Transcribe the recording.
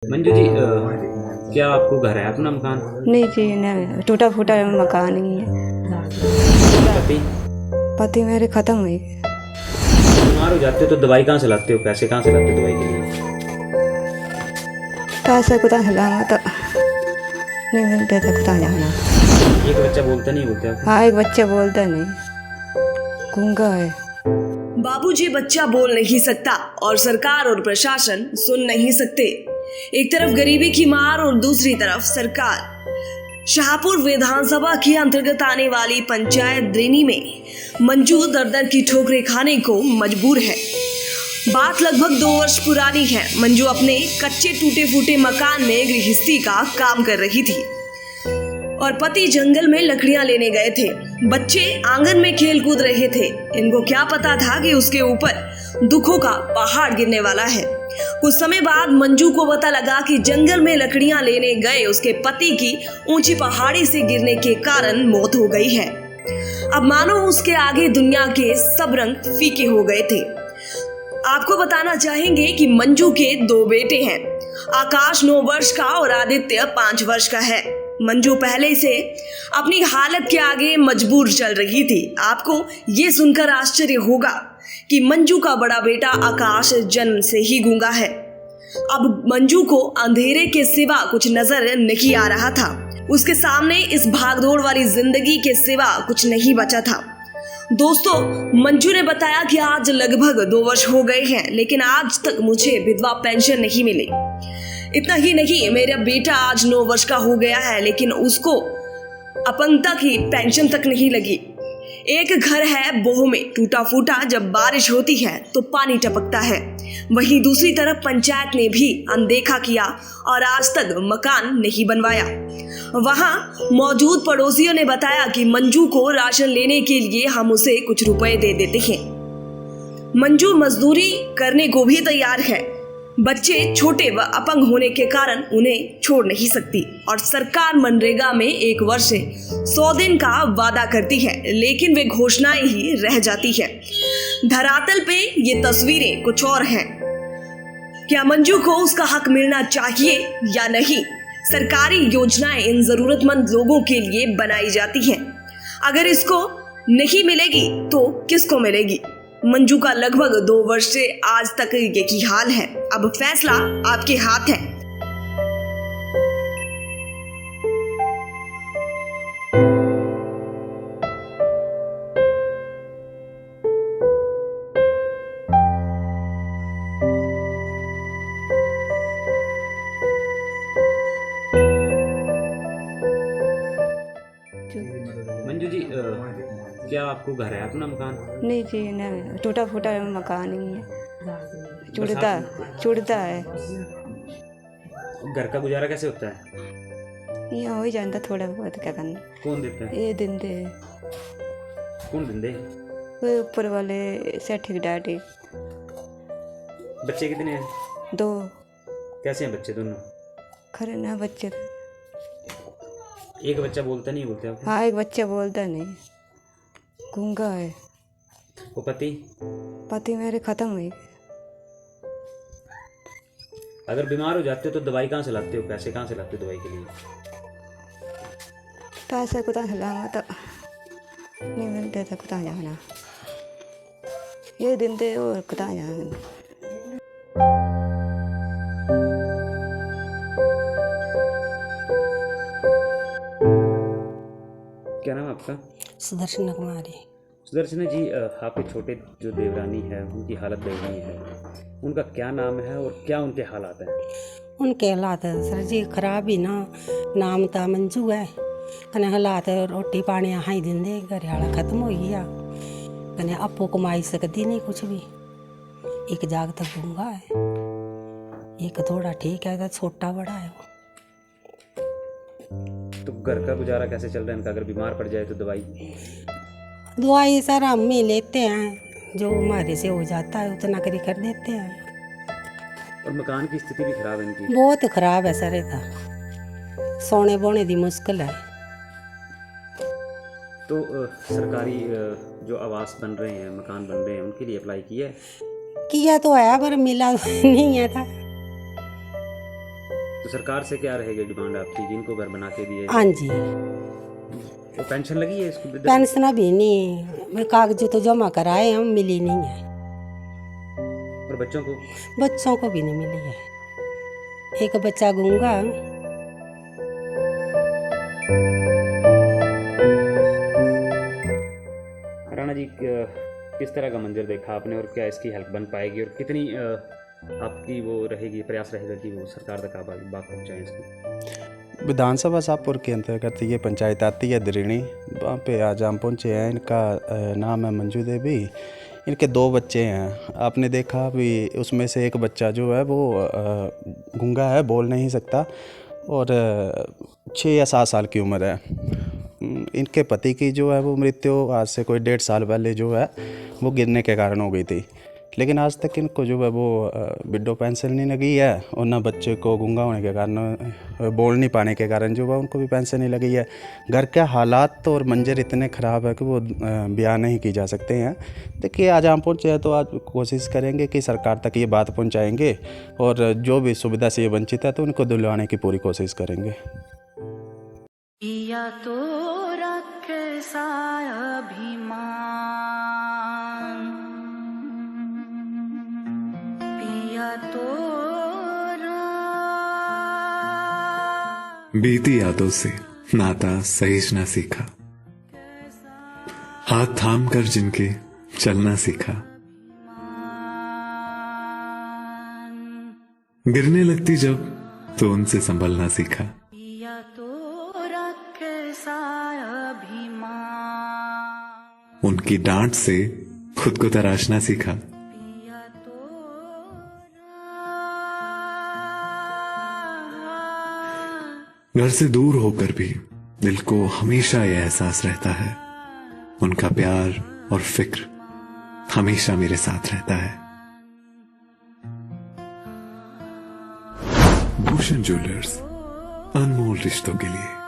मंजू जी, क्या आपको घर है अपना मकान? नहीं जी, नहीं, टूटा फूटा मकान ही है। पति पति मेरे खत्म हुए। बीमार हो जाते हो तो दवाई कहाँ से लाते हो, पैसे कहाँ से लाते हो दवाई के लिए? पैसे कुछ हिलाना तो नहीं मिलते थे, कुछ जाना। एक बच्चा बोलता नहीं, बोलते आप? हाँ, एक बच्चा बोलता नहीं, गूंगा है। बाबूजी बच्चा बोल नहीं सकता और सरकार और प्रशासन सुन नहीं सकते। एक तरफ गरीबी की मार और दूसरी तरफ सरकार। शाहपुर विधानसभा के अंतर्गत आने वाली पंचायत द्रेनी में मंजू दर की ठोकरें खाने को मजबूर है। बात लगभग 2 वर्ष पुरानी है। मंजू अपने कच्चे टूटे फूटे मकान में गृहस्थी का काम कर रही थी और पति जंगल में लकड़ियां लेने गए थे। बच्चे आंगन में खेल कूद रहे थे। इनको क्या पता था कि उसके ऊपर दुखों का पहाड़ गिरने वाला है। कुछ समय बाद मंजू को पता लगा कि जंगल में लकड़ियां लेने गए उसके पति की ऊंची पहाड़ी से गिरने के कारण मौत हो गई है। अब मानो उसके आगे दुनिया के सब रंग फीके हो गए थे। आपको बताना चाहेंगे कि मंजू के 2 बेटे हैं। आकाश 9 वर्ष का और आदित्य 5 वर्ष का है। मंजू पहले से अपनी हालत के आगे मजबूर चल रही थी। आपको ये सुनकर आश्चर्य होगा कि मंजू का बड़ा बेटा आकाश जन्म से ही गूंगा है। अब मंजू को अंधेरे के सिवा कुछ नजर नहीं आ रहा था। उसके सामने इस भागदौड़ वाली जिंदगी के सिवा कुछ नहीं बचा था। दोस्तों, मंजू ने बताया कि आज लगभग 2 वर्ष हो गए हैं, लेकिन आज तक मुझे विधवा पेंशन नहीं मिली। इतना ही नहीं, मेरा बेटा आज 9 वर्ष का हो गया है, लेकिन उसको अपंगता की पेंशन तक नहीं लगी। एक घर है बोह में टूटा फूटा, जब बारिश होती है तो पानी टपकता है। वहीं दूसरी तरफ पंचायत ने भी अनदेखा किया और आज तक मकान नहीं बनवाया। वहां मौजूद पड़ोसियों ने बताया कि मंजू को राशन लेने के लिए हम उसे कुछ रुपए दे देते हैं। मंजू मजदूरी करने को भी तैयार है। बच्चे छोटे व अपंग होने के कारण उन्हें छोड़ नहीं सकती और सरकार मनरेगा में 1 वर्ष से 100 दिन का वादा करती है, लेकिन वे घोषणाएं ही रह जाती है। धरातल पे ये तस्वीरें कुछ और हैं। क्या मंजू को उसका हक मिलना चाहिए या नहीं? सरकारी योजनाएं इन जरूरतमंद लोगों के लिए बनाई जाती हैं। अगर इसको नहीं मिलेगी तो किसको मिलेगी? मंजू का लगभग 2 वर्ष से आज तक यही हाल है। अब फैसला आपके हाथ है। मंजू जी, क्या आपको घर है अपना मकान? नहीं जी, नहीं, टूटा फूटा मकान ही है। चुड़ता है। घर का गुजारा कैसे होता है? यहाँ हो ही जाता थोड़ा बहुत, क्या करना। कौन देता है? ये दिन दे कौन देंदे? वो ऊपर वाले सेठ डाटे। बच्चे कितने हैं? 2 कैसे हैं बच्चे दोनों? खरे ना बच्चे थे। एक बच्चा बोलता नहीं, बोलते आप? हाँ, एक बच्चा बोलता नहीं, गूंगा है। वो पति मेरे खत्म हुए। अगर बीमार हो जाते हो तो दवाई कहाँ से लाते हो, पैसे कहाँ से लाते हो दवाई के लिए? पैसे कुछ हिलाना तो नहीं मिलते थे, कुछ जाना। ये दिन थे और कुछ जाना। क्या नाम है आपका? सुदर्शन कुमारी। सुदर्शन जी, आपके छोटे जो देवरानी है उनकी हालत दयनीय है, उनका क्या नाम है और क्या उनके हालात हैं? उनके हालात सर जी खराब ही ना। नाम तो मंजू है, कने हालात रोटी पानी हाँ ही दिंदे। घर वाला खत्म हो गया, कने आपो कमाई सकती नहीं कुछ भी। एक जाग तक गूंगा है, एक थोड़ा ठीक है, छोटा बड़ा है। तो घर का गुजारा कैसे चल रहा है इनका? अगर बीमार पड़ जाए तो दवाई सर हम ही लेते हैं, जो हमारे से हो जाता है उतना करी कर देते हैं। और मकान की स्थिति भी खराब है इनकी। बहुत खराब है सर, था सोने बोने दी मुश्किल है। तो सरकारी जो आवास बन रहे हैं, मकान बन रहे हैं, उनके लिए अप्लाई किया है? किया तो है पर मिला नहीं है था। तो सरकार से क्या रहेगी डिमांड आपकी कि इनको घर बना के दिए? हाँ जी। तो पेंशन लगी है इसको? पेंशन अभी नहीं, मैं कागज तो जमा कराए हम, मिली नहीं है। और बच्चों को? बच्चों को भी नहीं मिली है। एक बच्चा गूंगा। राणा जी, किस तरह का मंजर देखा आपने और क्या इसकी हेल्प बन पाएगी और कितनी आपकी वो रहेगी, प्रयास रहेगा कि वो सरकार तक आप बात पहुँचाएँ इसकी? विधानसभा शाहपुर के अंतर्गत ये पंचायत आती है दरीणी, वहाँ पे आज हम पहुँचे हैं। इनका नाम है मंजू देवी। इनके 2 बच्चे हैं। आपने देखा भी उसमें से एक बच्चा जो है वो गूंगा है, बोल नहीं सकता और 6 या 7 साल की उम्र है। इनके पति की जो है वो मृत्यु आज से कोई 1.5 साल पहले जो है वो गिरने के कारण हो गई थी, लेकिन आज तक इनको जो है वो विडो पेंशन नहीं लगी है और ना बच्चे को गूंगा होने के कारण, बोल नहीं पाने के कारण जो है उनको भी पेंशन नहीं लगी है। घर के हालात और मंजर इतने ख़राब है कि वो बयान नहीं की जा सकते हैं। देखिए, आज हम पहुँचे हैं तो आज कोशिश करेंगे कि सरकार तक ये बात पहुँचाएँगे और जो भी सुविधा से ये वंचित है तो उनको दिलवाने की पूरी कोशिश करेंगे। पिया तो रखे साया अभिमान, पिया तो बीती यादों से नाता सहेजना सीखा, हाथ थाम कर जिनके चलना सीखा, गिरने लगती जब तो उनसे संभलना सीखा। पिया तो रखे साया अभिमान, उनकी डांट से खुद को तराशना सीखा। पिया तो घर से दूर होकर भी दिल को हमेशा यह एहसास रहता है, उनका प्यार और फिक्र हमेशा मेरे साथ रहता है। भूषण ज्वेलर्स, अनमोल रिश्तों के लिए।